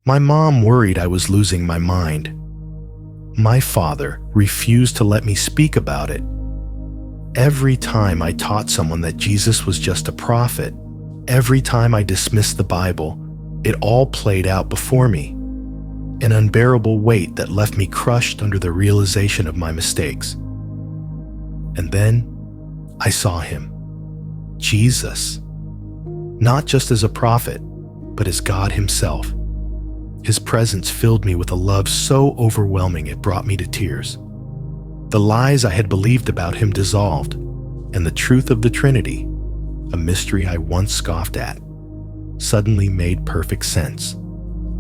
My mom worried I was losing my mind. My father refused to let me speak about it. Every time I taught someone that Jesus was just a prophet, every time I dismissed the Bible, it all played out before me. An unbearable weight that left me crushed under the realization of my mistakes. And then I saw him, Jesus, not just as a prophet, but as God himself. His presence filled me with a love so overwhelming it brought me to tears. The lies I had believed about him dissolved, and the truth of the Trinity, a mystery I once scoffed at, suddenly made perfect sense.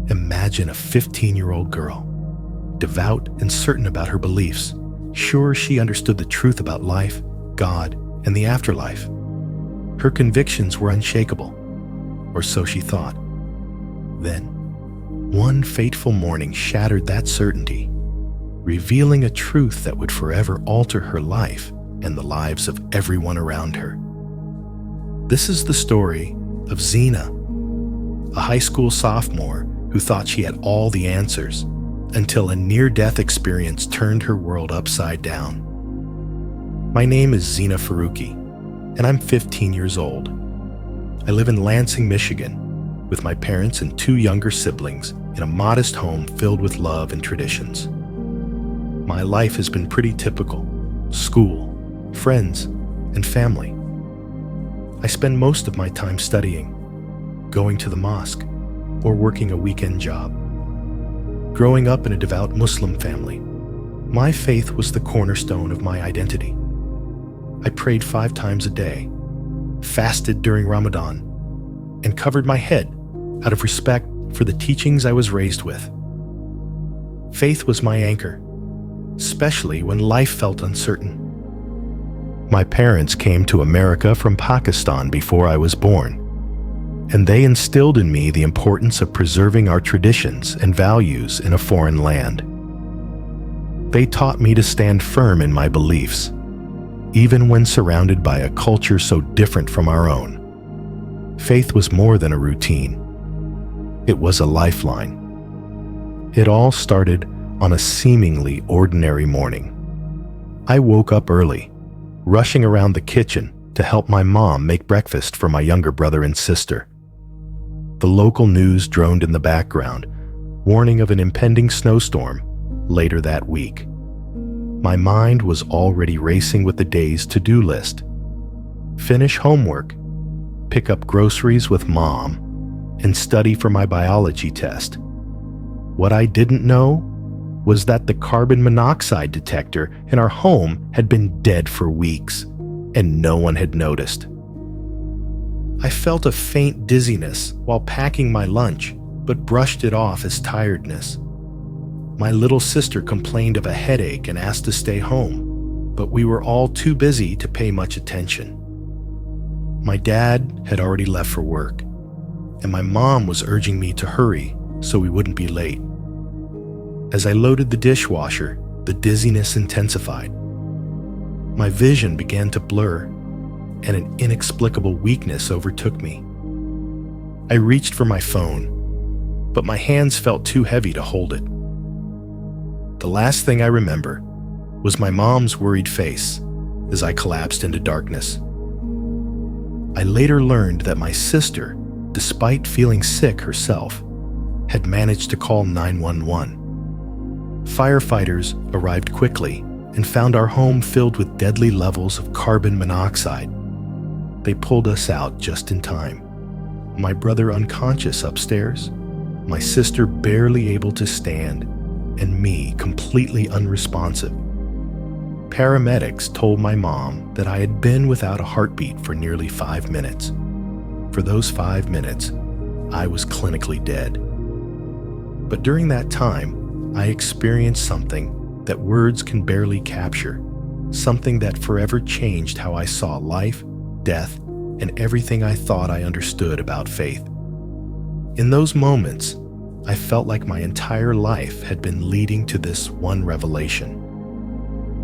Imagine a 15-year-old girl, devout and certain about her beliefs, sure she understood the truth about life, God, and the afterlife. Her convictions were unshakable, or so she thought. Then, one fateful morning shattered that certainty, revealing a truth that would forever alter her life and the lives of everyone around her. This is the story of Zena, a high school sophomore who thought she had all the answers until a near-death experience turned her world upside down. My name is Zena Faruqi, and I'm 15 years old. I live in Lansing, Michigan, with my parents and 2 younger siblings in a modest home filled with love and traditions. My life has been pretty typical: school, friends, and family. I spend most of my time studying, going to the mosque, or working a weekend job. Growing up in a devout Muslim family, my faith was the cornerstone of my identity. I prayed 5 times a day, fasted during Ramadan, and covered my head out of respect for the teachings I was raised with. Faith was my anchor, especially when life felt uncertain. My parents came to America from Pakistan before I was born, and they instilled in me the importance of preserving our traditions and values in a foreign land. They taught me to stand firm in my beliefs, even when surrounded by a culture so different from our own. Faith was more than a routine. It was a lifeline. It all started on a seemingly ordinary morning. I woke up early, rushing around the kitchen to help my mom make breakfast for my younger brother and sister. The local news droned in the background, warning of an impending snowstorm later that week. My mind was already racing with the day's to-do list. Finish homework, pick up groceries with mom, and study for my biology test. What I didn't know was that the carbon monoxide detector in our home had been dead for weeks, and no one had noticed. I felt a faint dizziness while packing my lunch, but brushed it off as tiredness. My little sister complained of a headache and asked to stay home, but we were all too busy to pay much attention. My dad had already left for work, and my mom was urging me to hurry so we wouldn't be late. As I loaded the dishwasher, the dizziness intensified. My vision began to blur, and an inexplicable weakness overtook me. I reached for my phone, but my hands felt too heavy to hold it. The last thing I remember was my mom's worried face as I collapsed into darkness. I later learned that my sister, despite feeling sick herself, had managed to call 911. Firefighters arrived quickly and found our home filled with deadly levels of carbon monoxide. They pulled us out just in time. My brother unconscious upstairs, my sister barely able to stand, and me completely unresponsive. Paramedics told my mom that I had been without a heartbeat for nearly 5 minutes. For those 5 minutes, I was clinically dead. But during that time, I experienced something that words can barely capture, something that forever changed how I saw life, death, and everything I thought I understood about faith. In those moments, I felt like my entire life had been leading to this one revelation.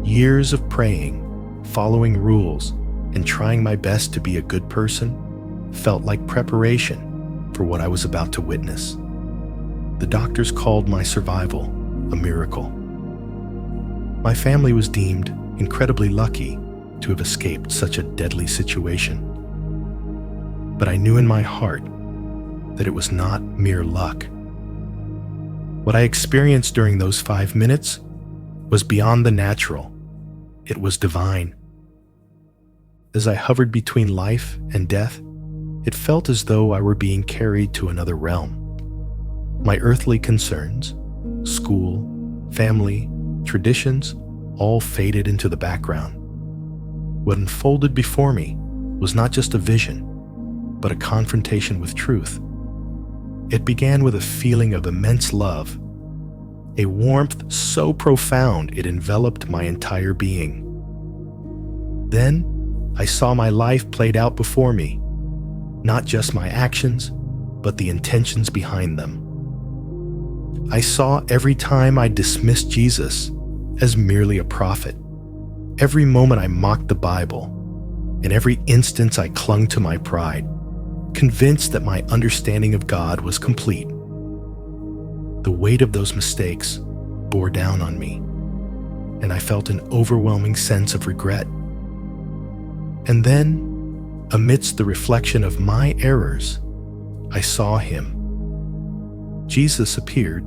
Years of praying, following rules, and trying my best to be a good person felt like preparation for what I was about to witness. The doctors called my survival a miracle. My family was deemed incredibly lucky to have escaped such a deadly situation. But I knew in my heart that it was not mere luck. What I experienced during those 5 minutes was beyond the natural. It was divine. As I hovered between life and death, it felt as though I were being carried to another realm. My earthly concerns, school, family, traditions, all faded into the background. What unfolded before me was not just a vision, but a confrontation with truth. It began with a feeling of immense love, a warmth so profound it enveloped my entire being. Then, I saw my life played out before me, not just my actions, but the intentions behind them. I saw every time I dismissed Jesus as merely a prophet, every moment I mocked the Bible, and every instance I clung to my pride, convinced that my understanding of God was complete. The weight of those mistakes bore down on me, and I felt an overwhelming sense of regret. And then, amidst the reflection of my errors, I saw him. Jesus appeared,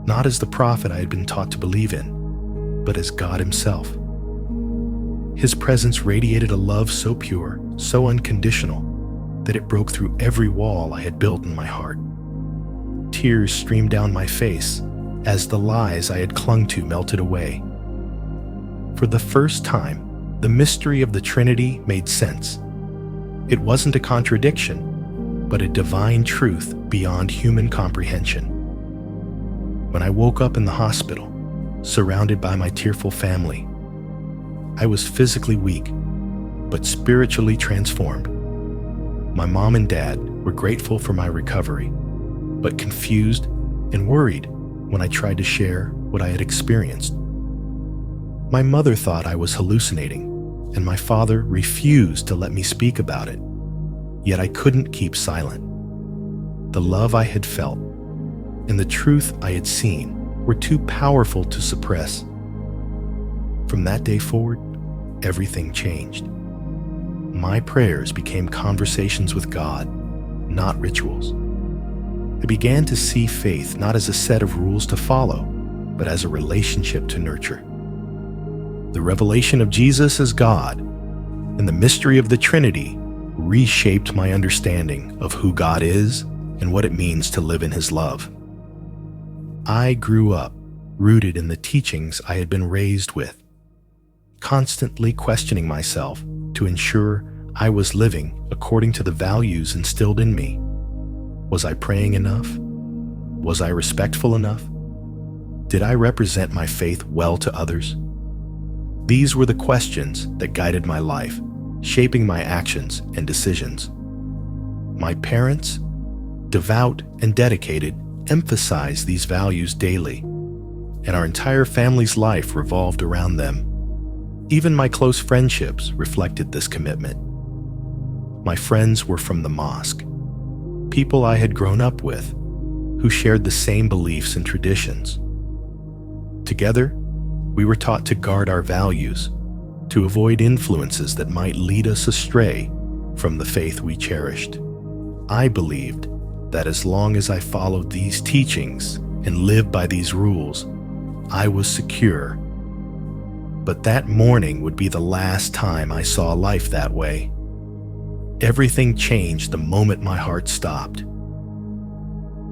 not as the prophet I had been taught to believe in, but as God himself. His presence radiated a love so pure, so unconditional, that it broke through every wall I had built in my heart. Tears streamed down my face as the lies I had clung to melted away. For the first time, the mystery of the Trinity made sense. It wasn't a contradiction, but a divine truth beyond human comprehension. When I woke up in the hospital, surrounded by my tearful family, I was physically weak, but spiritually transformed. My mom and dad were grateful for my recovery, but confused and worried when I tried to share what I had experienced. My mother thought I was hallucinating, and my father refused to let me speak about it. Yet I couldn't keep silent. The love I had felt and the truth I had seen were too powerful to suppress. From that day forward, everything changed. My prayers became conversations with God, not rituals. I began to see faith not as a set of rules to follow, but as a relationship to nurture. The revelation of Jesus as God and the mystery of the Trinity reshaped my understanding of who God is and what it means to live in his love. I grew up rooted in the teachings I had been raised with, constantly questioning myself to ensure I was living according to the values instilled in me. Was I praying enough? Was I respectful enough? Did I represent my faith well to others? These were the questions that guided my life, shaping my actions and decisions. My parents, devout and dedicated, emphasized these values daily, and our entire family's life revolved around them. Even my close friendships reflected this commitment. My friends were from the mosque, people I had grown up with, who shared the same beliefs and traditions. Together, we were taught to guard our values, to avoid influences that might lead us astray from the faith we cherished. I believed that as long as I followed these teachings and lived by these rules, I was secure. But that morning would be the last time I saw life that way. Everything changed the moment my heart stopped.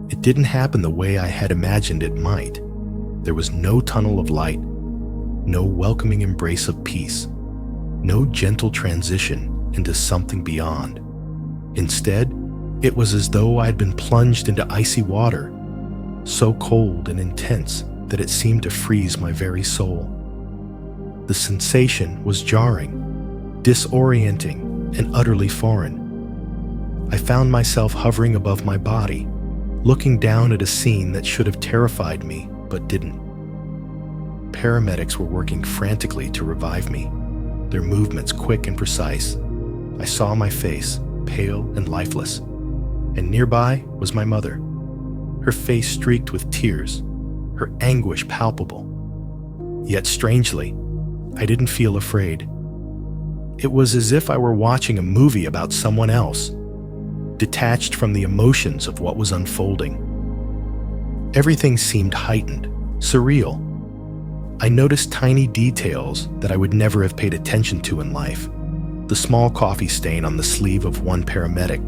It didn't happen the way I had imagined it might. There was no tunnel of light, no welcoming embrace of peace, no gentle transition into something beyond. Instead, it was as though I'd been plunged into icy water, so cold and intense that it seemed to freeze my very soul. The sensation was jarring, disorienting, and utterly foreign. I found myself hovering above my body, looking down at a scene that should have terrified me, but didn't. Paramedics were working frantically to revive me, their movements quick and precise. I saw my face, pale and lifeless, and nearby was my mother. her face streaked with tears, her anguish palpable. Yet strangely, I didn't feel afraid. It was as if I were watching a movie about someone else, detached from the emotions of what was unfolding. Everything seemed heightened, surreal. I noticed tiny details that I would never have paid attention to in life. The small coffee stain on the sleeve of one paramedic,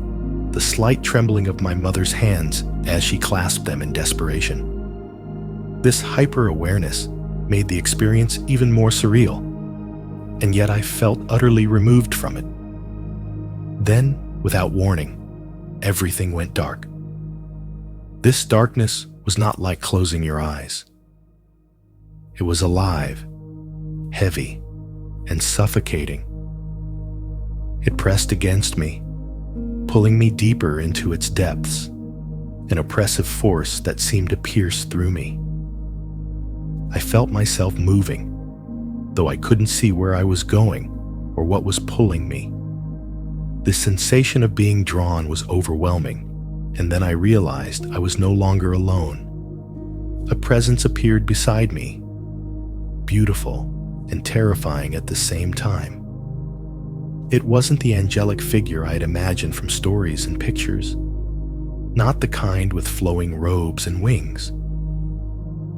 the slight trembling of my mother's hands as she clasped them in desperation. This hyper-awareness made the experience even more surreal, and yet I felt utterly removed from it. Then, without warning, everything went dark. This darkness was not like closing your eyes. It was alive, heavy, and suffocating. It pressed against me, pulling me deeper into its depths, an oppressive force that seemed to pierce through me. I felt myself moving, though I couldn't see where I was going or what was pulling me. The sensation of being drawn was overwhelming, and then I realized I was no longer alone. A presence appeared beside me, beautiful and terrifying at the same time. It wasn't the angelic figure I had imagined from stories and pictures, not the kind with flowing robes and wings.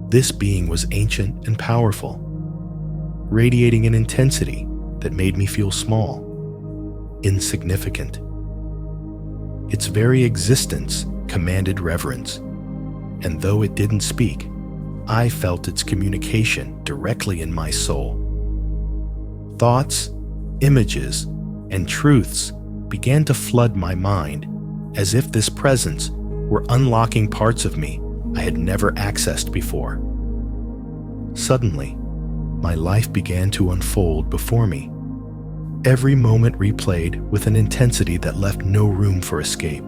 This being was ancient and powerful, radiating an intensity that made me feel small, insignificant. Its very existence commanded reverence, and though it didn't speak, I felt its communication directly in my soul. Thoughts, images, and truths began to flood my mind as if this presence were unlocking parts of me I had never accessed before. Suddenly, my life began to unfold before me, every moment replayed with an intensity that left no room for escape.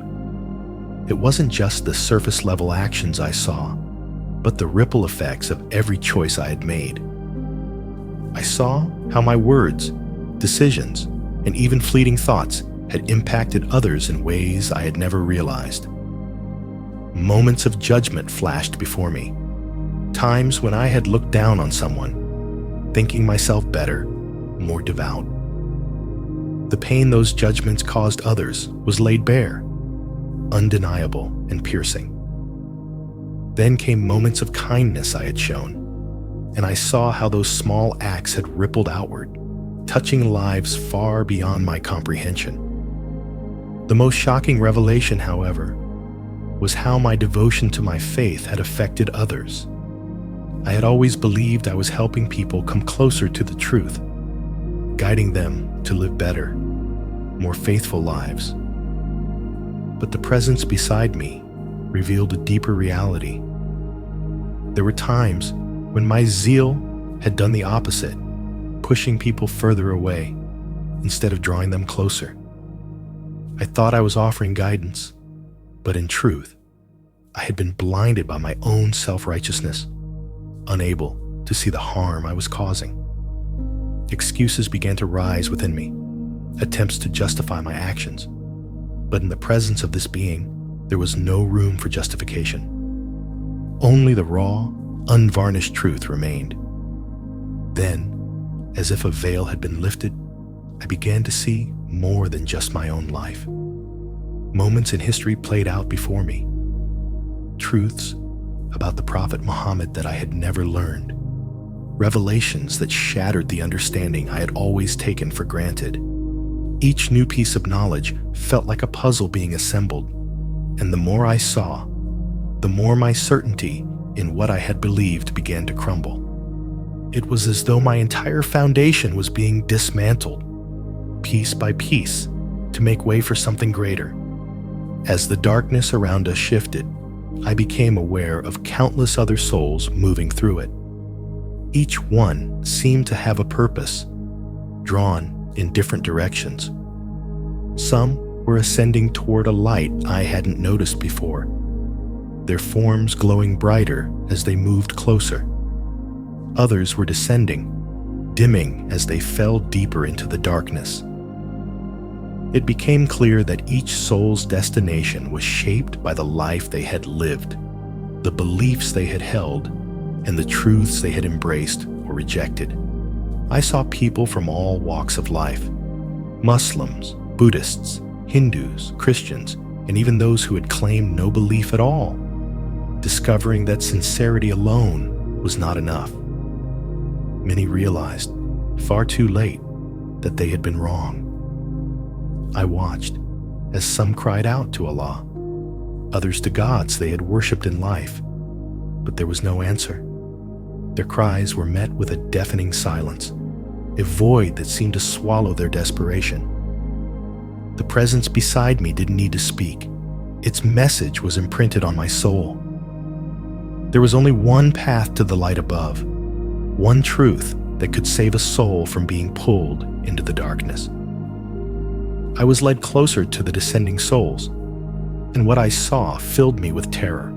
It wasn't just the surface-level actions I saw, but the ripple effects of every choice I had made. I saw how my words, decisions, and even fleeting thoughts had impacted others in ways I had never realized. Moments of judgment flashed before me, times when I had looked down on someone, thinking myself better, more devout. The pain those judgments caused others was laid bare, undeniable and piercing. Then came moments of kindness I had shown, and I saw how those small acts had rippled outward, touching lives far beyond my comprehension. The most shocking revelation, however, was how my devotion to my faith had affected others. I had always believed I was helping people come closer to the truth, guiding them to live better, more faithful lives. But the presence beside me revealed a deeper reality. There were times when my zeal had done the opposite, pushing people further away instead of drawing them closer. I thought I was offering guidance, but in truth, I had been blinded by my own self-righteousness, unable to see the harm I was causing. Excuses began to rise within me, attempts to justify my actions. But in the presence of this being, there was no room for justification. Only the raw, unvarnished truth remained. Then, as if a veil had been lifted, I began to see more than just my own life. Moments in history played out before me. Truths about the Prophet Muhammad that I had never learned. Revelations that shattered the understanding I had always taken for granted. Each new piece of knowledge felt like a puzzle being assembled, and the more I saw, the more my certainty in what I had believed began to crumble. It was as though my entire foundation was being dismantled, piece by piece, to make way for something greater. As the darkness around us shifted, I became aware of countless other souls moving through it. Each one seemed to have a purpose, drawn in different directions. Some were ascending toward a light I hadn't noticed before, their forms glowing brighter as they moved closer. Others were descending, dimming as they fell deeper into the darkness. It became clear that each soul's destination was shaped by the life they had lived, the beliefs they had held, and the truths they had embraced or rejected. I saw people from all walks of life: Muslims, Buddhists, Hindus, Christians, and even those who had claimed no belief at all, discovering that sincerity alone was not enough. Many realized, far too late, that they had been wrong. I watched as some cried out to Allah, others to gods they had worshipped in life, but there was no answer. Their cries were met with a deafening silence, a void that seemed to swallow their desperation. The presence beside me didn't need to speak. Its message was imprinted on my soul. There was only one path to the light above, one truth that could save a soul from being pulled into the darkness. I was led closer to the descending souls, and what I saw filled me with terror.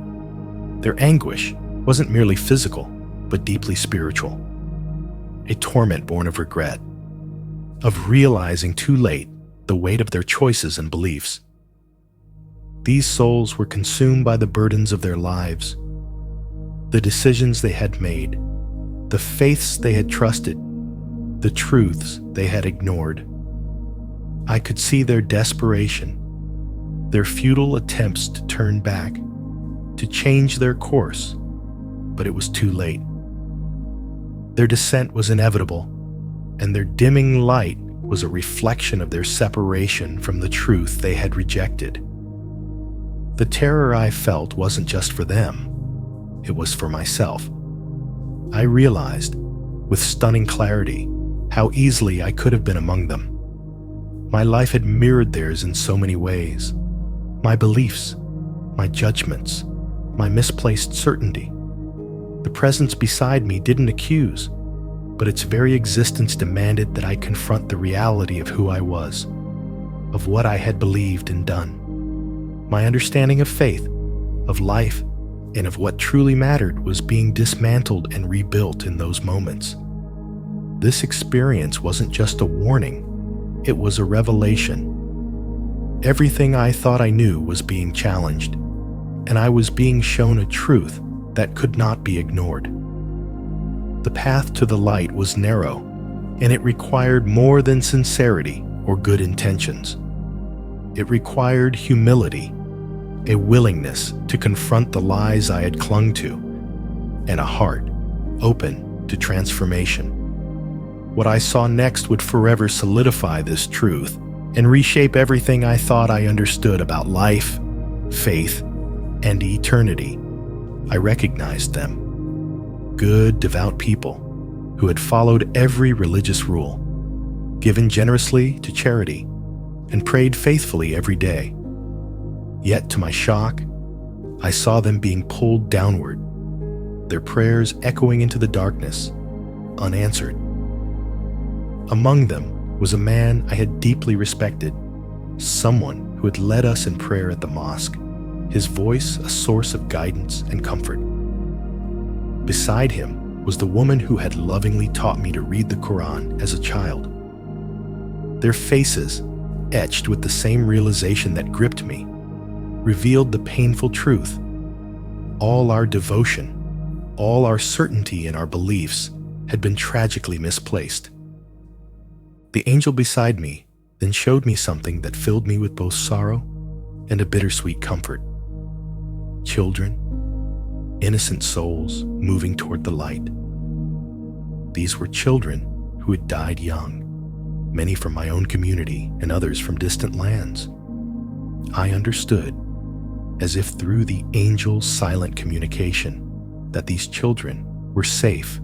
Their anguish wasn't merely physical, but deeply spiritual. A torment born of regret, of realizing too late the weight of their choices and beliefs. These souls were consumed by the burdens of their lives, the decisions they had made, the faiths they had trusted, the truths they had ignored. I could see their desperation, their futile attempts to turn back, to change their course, but it was too late. Their descent was inevitable, and their dimming light was a reflection of their separation from the truth they had rejected. The terror I felt wasn't just for them, it was for myself. I realized, with stunning clarity, how easily I could have been among them. My life had mirrored theirs in so many ways. My beliefs, my judgments, my misplaced certainty. The presence beside me didn't accuse, but its very existence demanded that I confront the reality of who I was, of what I had believed and done. My understanding of faith, of life, and of what truly mattered was being dismantled and rebuilt in those moments. This experience wasn't just a warning, it was a revelation. Everything I thought I knew was being challenged, and I was being shown a truth that could not be ignored. The path to the light was narrow, and it required more than sincerity or good intentions. It required humility, a willingness to confront the lies I had clung to, and a heart open to transformation. What I saw next would forever solidify this truth and reshape everything I thought I understood about life, faith, and eternity. I recognized them. Good, devout people who had followed every religious rule, given generously to charity, and prayed faithfully every day. Yet, to my shock, I saw them being pulled downward, their prayers echoing into the darkness, unanswered. Among them was a man I had deeply respected, someone who had led us in prayer at the mosque, his voice a source of guidance and comfort. Beside him was the woman who had lovingly taught me to read the Quran as a child. Their faces, etched with the same realization that gripped me, revealed the painful truth. All our devotion, all our certainty in our beliefs had been tragically misplaced. The angel beside me then showed me something that filled me with both sorrow and a bittersweet comfort. Children, innocent souls moving toward the light. These were children who had died young, many from my own community and others from distant lands. I understood, as if through the angel's silent communication, that these children were safe,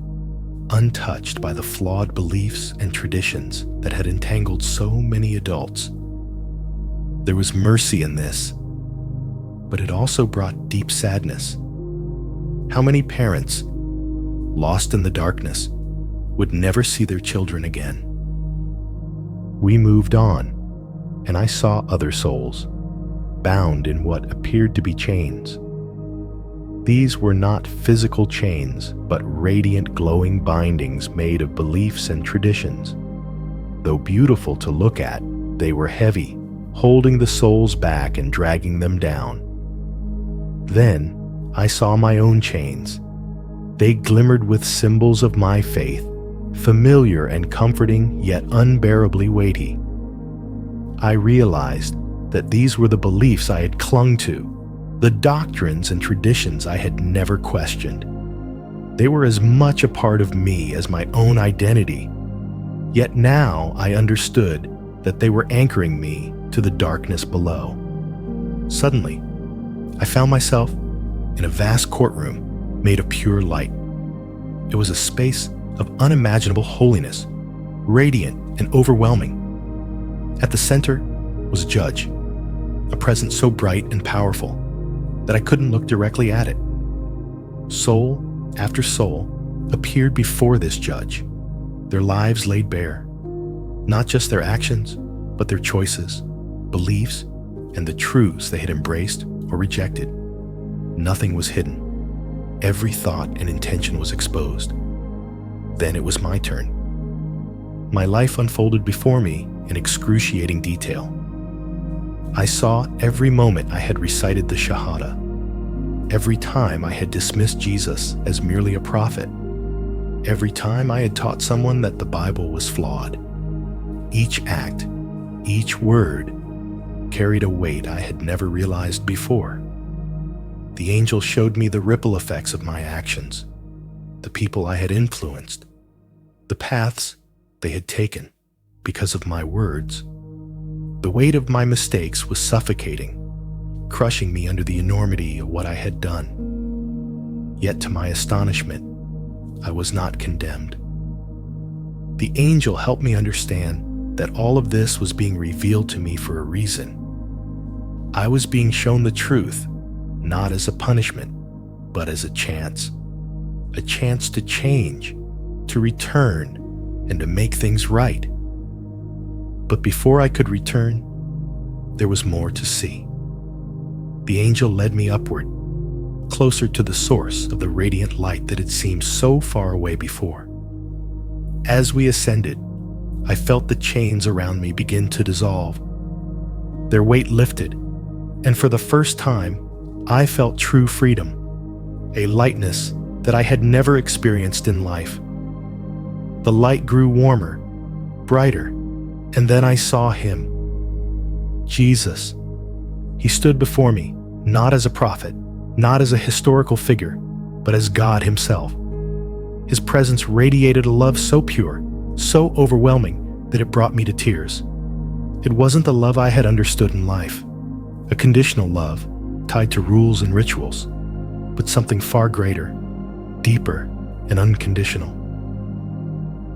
untouched by the flawed beliefs and traditions that had entangled so many adults. There was mercy in this, but it also brought deep sadness. How many parents, lost in the darkness, would never see their children again? We moved on, and I saw other souls, bound in what appeared to be chains. These were not physical chains, but radiant, glowing bindings made of beliefs and traditions. Though beautiful to look at, they were heavy, holding the souls back and dragging them down. Then, I saw my own chains. They glimmered with symbols of my faith, familiar and comforting, yet unbearably weighty. I realized that these were the beliefs I had clung to, the doctrines and traditions I had never questioned. They were as much a part of me as my own identity. Yet now I understood that they were anchoring me to the darkness below. Suddenly, I found myself in a vast courtroom made of pure light. It was a space of unimaginable holiness, radiant and overwhelming. At the center was a judge, a presence so bright and powerful that I couldn't look directly at it. Soul after soul appeared before this judge, their lives laid bare, not just their actions, but their choices, beliefs, and the truths they had embraced or rejected. Nothing was hidden. Every thought and intention was exposed. Then it was my turn. My life unfolded before me in excruciating detail. I saw every moment I had recited the Shahada, every time I had dismissed Jesus as merely a prophet, every time I had taught someone that the Bible was flawed. Each act, each word, carried a weight I had never realized before. The angel showed me the ripple effects of my actions, the people I had influenced, the paths they had taken because of my words. The weight of my mistakes was suffocating, crushing me under the enormity of what I had done. Yet to my astonishment, I was not condemned. The angel helped me understand that all of this was being revealed to me for a reason. I was being shown the truth, not as a punishment, but as a chance to change, to return, and to make things right. But before I could return, there was more to see. The angel led me upward, closer to the source of the radiant light that had seemed so far away before. As we ascended, I felt the chains around me begin to dissolve. Their weight lifted, and for the first time, I felt true freedom, a lightness that I had never experienced in life. The light grew warmer, brighter, and then I saw him, Jesus. He stood before me, not as a prophet, not as a historical figure, but as God himself. His presence radiated a love so pure, so overwhelming, that it brought me to tears. It wasn't the love I had understood in life, a conditional love tied to rules and rituals, but something far greater, deeper, and unconditional.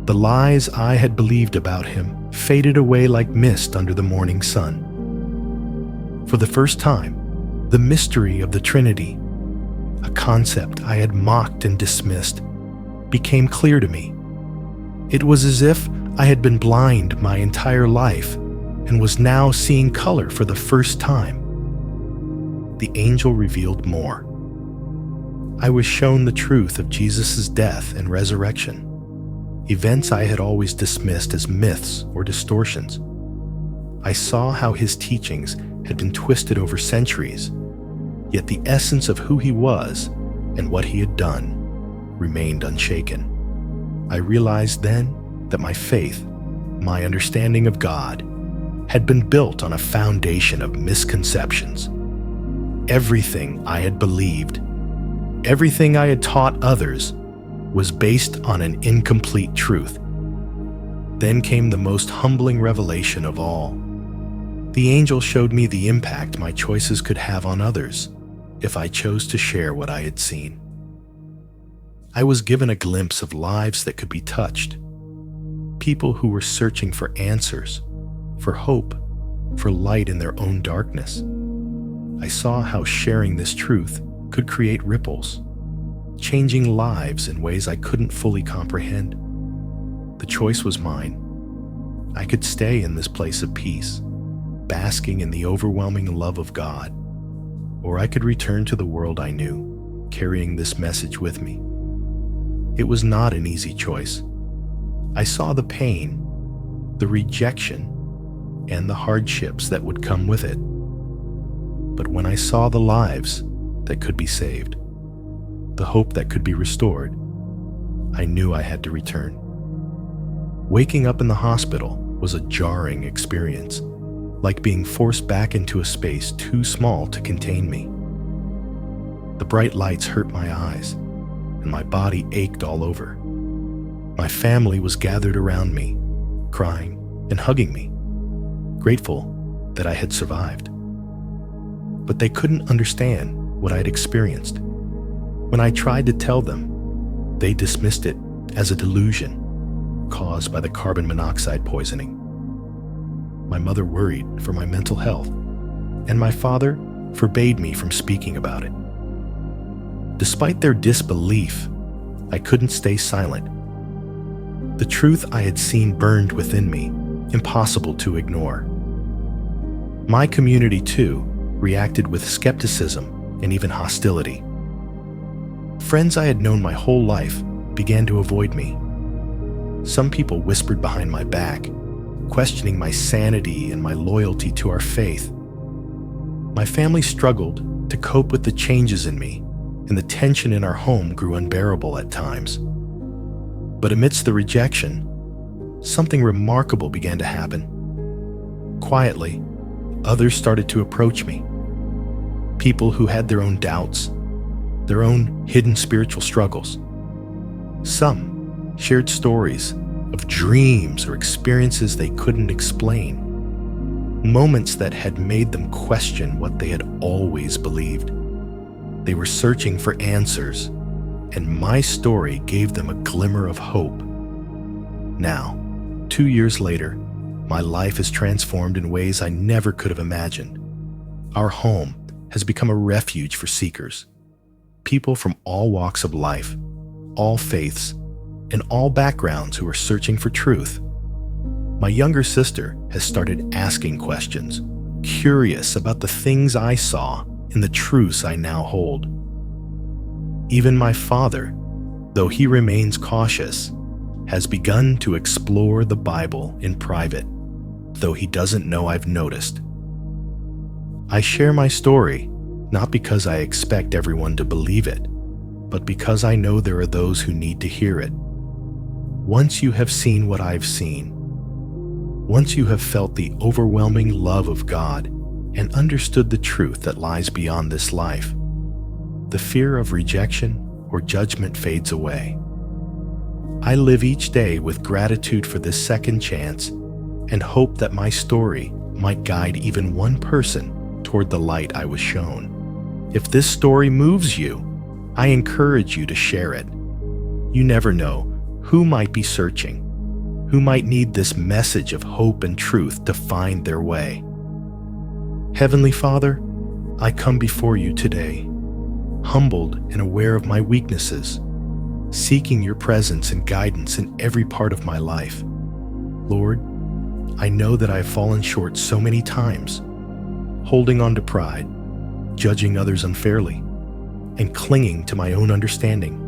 The lies I had believed about him faded away like mist under the morning sun. For the first time, the mystery of the Trinity, a concept I had mocked and dismissed, became clear to me. It was as if I had been blind my entire life and was now seeing color for the first time. The angel revealed more. I was shown the truth of Jesus' death and resurrection, events I had always dismissed as myths or distortions. I saw how his teachings had been twisted over centuries, yet the essence of who he was and what he had done remained unshaken. I realized then that my faith, my understanding of God, had been built on a foundation of misconceptions. Everything I had believed, everything I had taught others, was based on an incomplete truth. Then came the most humbling revelation of all. The angel showed me the impact my choices could have on others if I chose to share what I had seen. I was given a glimpse of lives that could be touched, people who were searching for answers, for hope, for light in their own darkness. I saw how sharing this truth could create ripples, changing lives in ways I couldn't fully comprehend. The choice was mine. I could stay in this place of peace, basking in the overwhelming love of God, or I could return to the world I knew, carrying this message with me. It was not an easy choice. I saw the pain, the rejection, and the hardships that would come with it. But when I saw the lives that could be saved, the hope that could be restored, I knew I had to return. Waking up in the hospital was a jarring experience, like being forced back into a space too small to contain me. The bright lights hurt my eyes, and my body ached all over. My family was gathered around me, crying and hugging me, grateful that I had survived. But they couldn't understand what I'd experienced. When I tried to tell them, they dismissed it as a delusion caused by the carbon monoxide poisoning. My mother worried for my mental health, and my father forbade me from speaking about it. Despite their disbelief, I couldn't stay silent. The truth I had seen burned within me, impossible to ignore. My community, too, reacted with skepticism and even hostility. Friends I had known my whole life began to avoid me. Some people whispered behind my back, questioning my sanity and my loyalty to our faith. My family struggled to cope with the changes in me, and the tension in our home grew unbearable at times. But amidst the rejection, something remarkable began to happen. Quietly, others started to approach me. People who had their own doubts, their own hidden spiritual struggles. Some shared stories of dreams or experiences they couldn't explain, moments that had made them question what they had always believed. They were searching for answers, and my story gave them a glimmer of hope. Now, 2 years later, my life is transformed in ways I never could have imagined. Our home has become a refuge for seekers, people from all walks of life, all faiths, and all backgrounds who are searching for truth. My younger sister has started asking questions, curious about the things I saw and the truths I now hold. Even my father, though he remains cautious, has begun to explore the Bible in private, though he doesn't know I've noticed. I share my story not because I expect everyone to believe it, but because I know there are those who need to hear it. Once you have seen what I've seen, once you have felt the overwhelming love of God and understood the truth that lies beyond this life, the fear of rejection or judgment fades away. I live each day with gratitude for this second chance and hope that my story might guide even one person toward the light I was shown. If this story moves you, I encourage you to share it. You never know who might be searching, who might need this message of hope and truth to find their way. Heavenly Father, I come before you today, humbled and aware of my weaknesses, seeking your presence and guidance in every part of my life. Lord, I know that I have fallen short so many times, holding on to pride, judging others unfairly, and clinging to my own understanding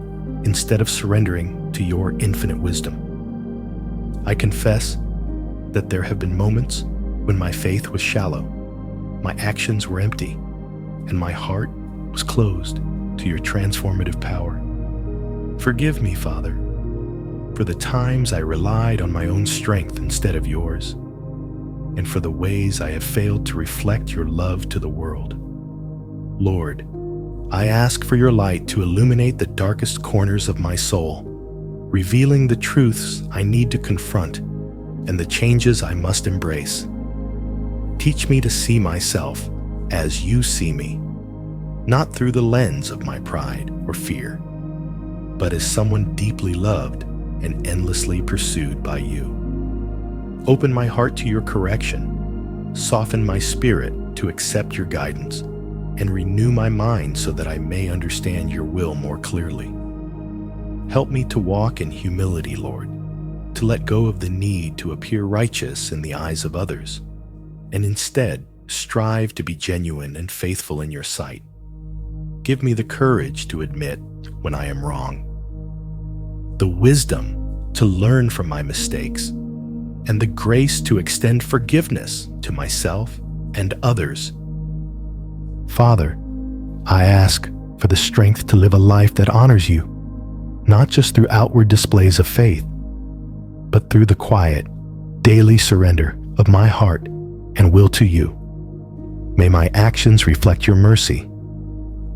instead of surrendering to your infinite wisdom. I confess that there have been moments when my faith was shallow, my actions were empty, and my heart was closed to your transformative power. Forgive me, Father, for the times I relied on my own strength instead of yours, and for the ways I have failed to reflect your love to the world. Lord, I ask for your light to illuminate the darkest corners of my soul, revealing the truths I need to confront and the changes I must embrace. Teach me to see myself as you see me, not through the lens of my pride or fear, but as someone deeply loved and endlessly pursued by you. Open my heart to your correction, soften my spirit to accept your guidance, and renew my mind so that I may understand your will more clearly. Help me to walk in humility, Lord, to let go of the need to appear righteous in the eyes of others, and instead strive to be genuine and faithful in your sight. Give me the courage to admit when I am wrong, the wisdom to learn from my mistakes, and the grace to extend forgiveness to myself and others. Father, I ask for the strength to live a life that honors you, not just through outward displays of faith, but through the quiet, daily surrender of my heart and will to you. May my actions reflect your mercy,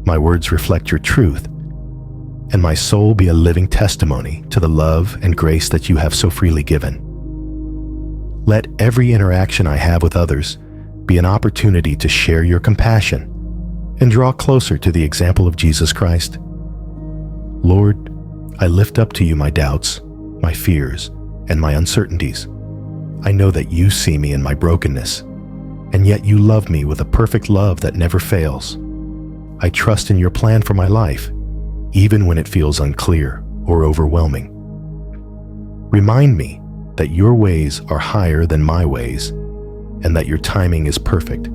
my words reflect your truth, and my soul be a living testimony to the love and grace that you have so freely given. Let every interaction I have with others be an opportunity to share your compassion and draw closer to the example of Jesus Christ. Lord, I lift up to you my doubts, my fears, and my uncertainties. I know that you see me in my brokenness, and yet you love me with a perfect love that never fails. I trust in your plan for my life, even when it feels unclear or overwhelming. Remind me that your ways are higher than my ways, and that your timing is perfect.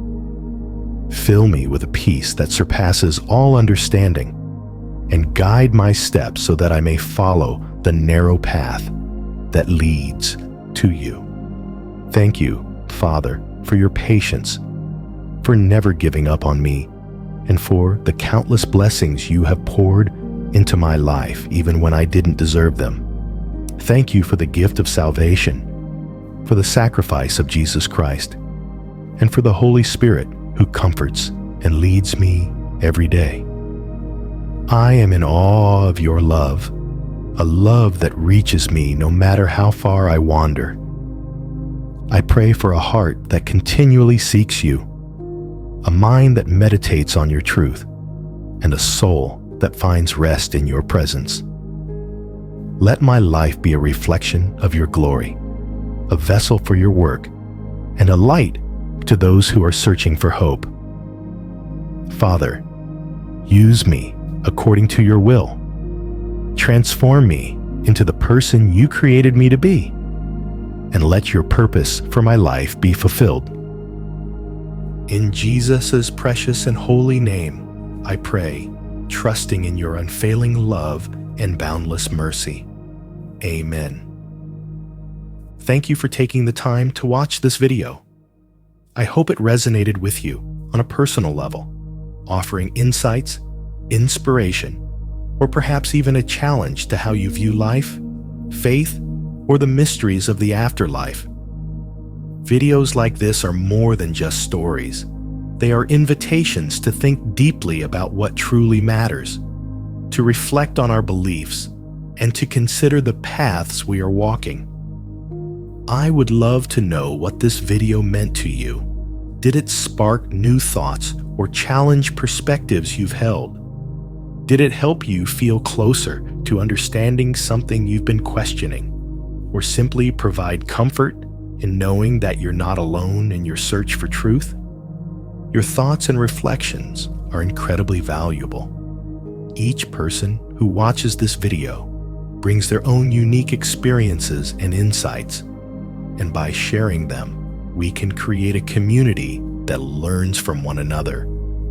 Fill me with a peace that surpasses all understanding, and guide my steps so that I may follow the narrow path that leads to you. Thank you, Father, for your patience, for never giving up on me, and for the countless blessings you have poured into my life even when I didn't deserve them. Thank you for the gift of salvation, for the sacrifice of Jesus Christ, and for the Holy Spirit who comforts and leads me every day. I am in awe of your love, a love that reaches me no matter how far I wander. I pray for a heart that continually seeks you, a mind that meditates on your truth, and a soul that finds rest in your presence. Let my life be a reflection of your glory, a vessel for your work, and a light to those who are searching for hope. Father, use me according to your will. Transform me into the person you created me to be, and let your purpose for my life be fulfilled. In Jesus' precious and holy name, I pray, trusting in your unfailing love and boundless mercy. Amen. Thank you for taking the time to watch this video. I hope it resonated with you on a personal level, offering insights, inspiration, or perhaps even a challenge to how you view life, faith, or the mysteries of the afterlife. Videos like this are more than just stories. They are invitations to think deeply about what truly matters, to reflect on our beliefs, and to consider the paths we are walking. I would love to know what this video meant to you. Did it spark new thoughts or challenge perspectives you've held? Did it help you feel closer to understanding something you've been questioning, or simply provide comfort in knowing that you're not alone in your search for truth? Your thoughts and reflections are incredibly valuable. Each person who watches this video brings their own unique experiences and insights, and by sharing them, we can create a community that learns from one another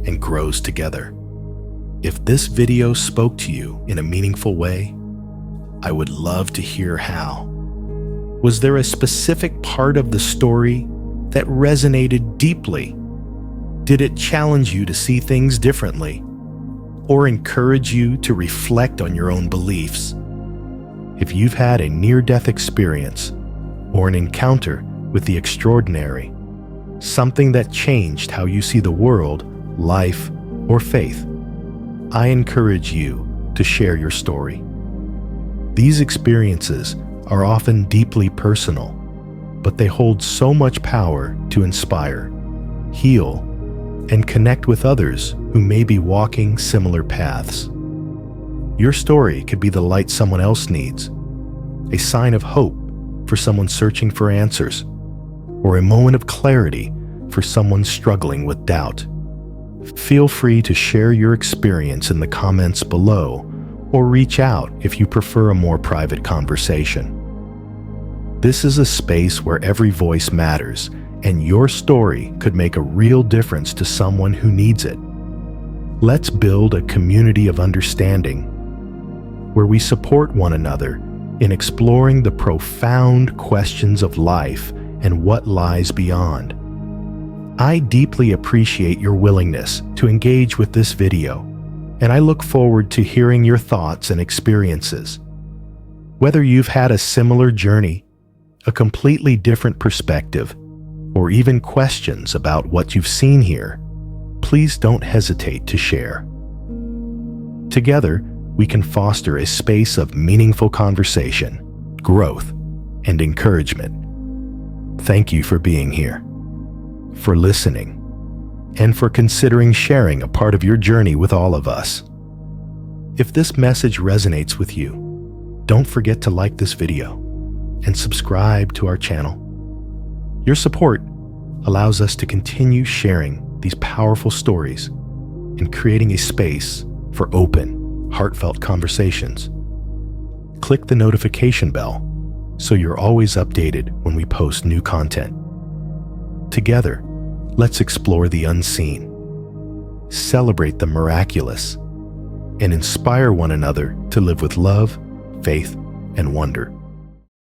and grows together. If this video spoke to you in a meaningful way, I would love to hear how. Was there a specific part of the story that resonated deeply? Did it challenge you to see things differently, or encourage you to reflect on your own beliefs? If you've had a near-death experience or an encounter with the extraordinary, something that changed how you see the world, life, or faith, I encourage you to share your story. These experiences are often deeply personal, but they hold so much power to inspire, heal, and connect with others who may be walking similar paths. Your story could be the light someone else needs, a sign of hope for someone searching for answers, or a moment of clarity for someone struggling with doubt. Feel free to share your experience in the comments below, or reach out if you prefer a more private conversation. This is a space where every voice matters, and your story could make a real difference to someone who needs it. Let's build a community of understanding where we support one another in exploring the profound questions of life and what lies beyond. I deeply appreciate your willingness to engage with this video, and I look forward to hearing your thoughts and experiences. Whether you've had a similar journey, a completely different perspective, or even questions about what you've seen here, please don't hesitate to share. Together, we can foster a space of meaningful conversation, growth, and encouragement. Thank you for being here, for listening, and for considering sharing a part of your journey with all of us. If this message resonates with you, don't forget to like this video and subscribe to our channel. Your support allows us to continue sharing these powerful stories and creating a space for open, heartfelt conversations. Click the notification bell so you're always updated when we post new content. Together, let's explore the unseen, celebrate the miraculous, and inspire one another to live with love, faith, and wonder.